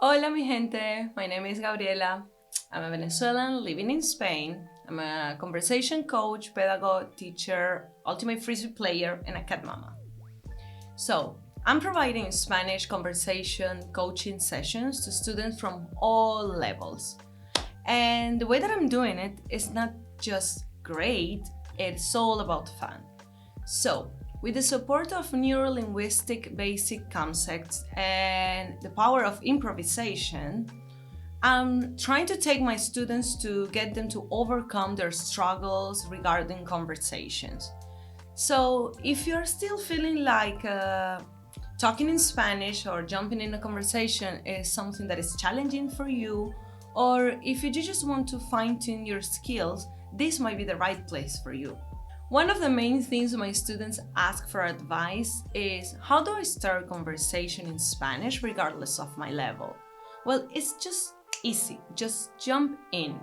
Hola mi gente, my name is Gabriela. I'm a Venezuelan living in Spain. I'm a conversation coach, pedagogue, teacher, ultimate frisbee player, and a cat mama. So, I'm providing Spanish conversation coaching sessions to students from all levels. And the way that I'm doing it is not just great, it's all about fun. So, with the support of neurolinguistic basic concepts and the power of improvisation, I'm trying to take my students to get them to overcome their struggles regarding conversations. So, if you're still feeling like talking in Spanish or jumping in a conversation is something that is challenging for you, or if you just want to fine tune your skills, this might be the right place for you. One of the main things my students ask for advice is how do I start a conversation in Spanish regardless of my level? Well, it's just easy, just jump in.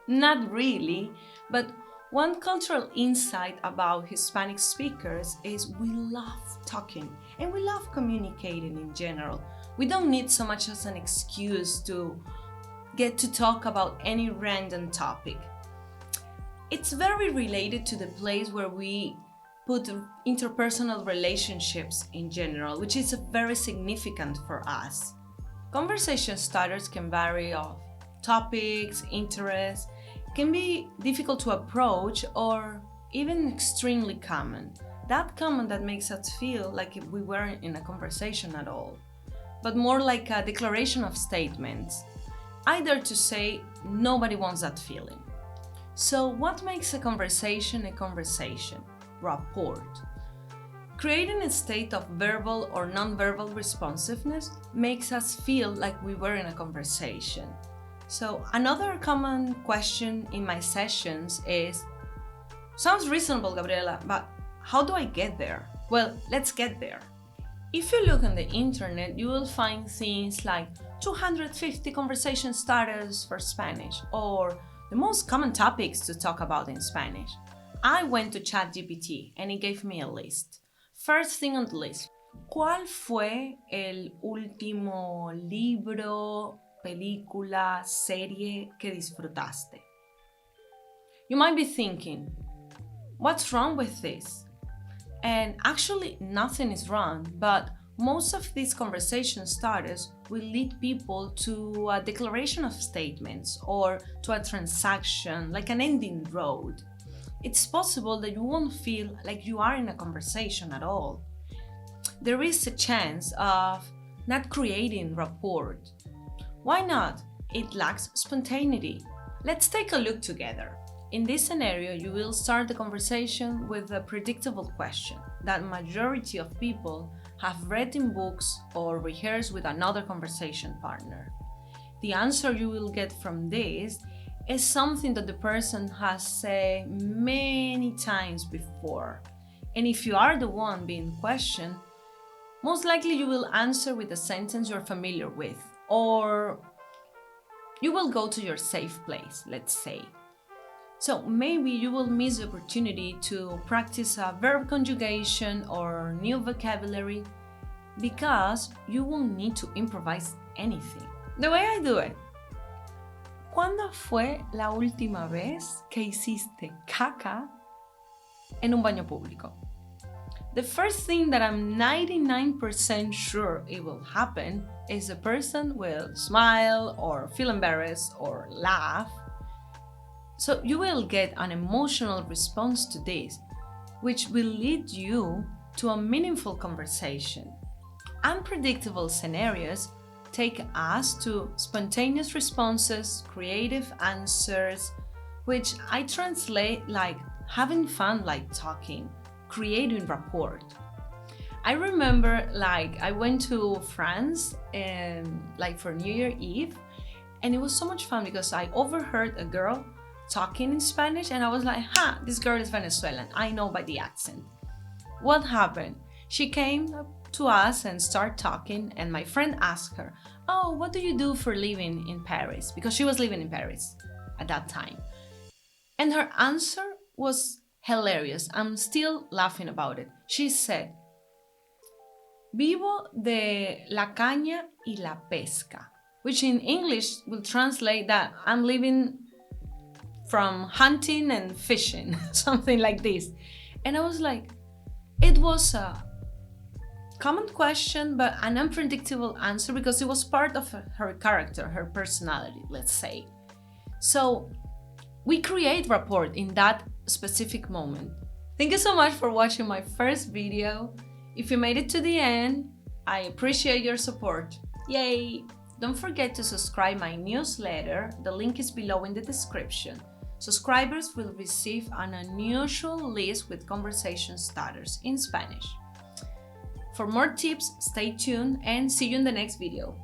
Not really, but one cultural insight about Hispanic speakers is we love talking and we love communicating in general. We don't need so much as an excuse to get to talk about any random topic. It's very related to the place where we put interpersonal relationships in general, which is very significant for us. Conversation starters can vary of topics, interests, can be difficult to approach or even extremely common. That common that makes us feel like we weren't in a conversation at all, but more like a declaration of statements, either to say nobody wants that feeling. So, what makes a conversation a conversation? Rapport. Creating a state of verbal or nonverbal responsiveness makes us feel like we were in a conversation. So, another common question in my sessions is sounds reasonable, Gabriela, but how do I get there? Well, let's get there. If you look on the internet, you will find things like 250 conversation starters for Spanish or the most common topics to talk about in Spanish. I went to ChatGPT and it gave me a list. First thing on the list, ¿cuál fue el último libro, película, serie que disfrutaste? You might be thinking, what's wrong with this? And actually, nothing is wrong, but most of these conversation starters will lead people to a declaration of statements or to a transaction, like an ending road. It's possible that you won't feel like you are in a conversation at all. There is a chance of not creating rapport. Why not? It lacks spontaneity. Let's take a look together. In this scenario, you will start the conversation with a predictable question that majority of people have read in books or rehearsed with another conversation partner. The answer you will get from this is something that the person has said many times before. And if you are the one being questioned, most likely you will answer with a sentence you're familiar with, or you will go to your safe place, let's say. So maybe you will miss the opportunity to practice a verb conjugation or new vocabulary because you won't need to improvise anything. The way I do it. ¿Cuándo fue la última vez que hiciste caca en un baño público? The first thing that I'm 99% sure it will happen is the person will smile or feel embarrassed or laugh. So you will get an emotional response to this, which will lead you to a meaningful conversation. Unpredictable scenarios take us to spontaneous responses, creative answers, which I translate like having fun like talking, creating rapport. I remember I went to France and for New Year Eve, and it was so much fun because I overheard a girl talking in Spanish and I was like, this girl is Venezuelan. I know by the accent. What happened? She came up to us and started talking, and my friend asked her, oh, what do you do for living in Paris? Because she was living in Paris at that time. And her answer was hilarious. I'm still laughing about it. She said, Vivo de la caña y la pesca, which in English will translate that I'm living from hunting and fishing, something like this. And I was like, it was a common question, but an unpredictable answer because it was part of her character, her personality, let's say. So we create rapport in that specific moment. Thank you so much for watching my first video. If you made it to the end, I appreciate your support. Yay! Don't forget to subscribe my newsletter. The link is below in the description. Subscribers will receive an unusual list with conversation starters in Spanish. For more tips, stay tuned and see you in the next video.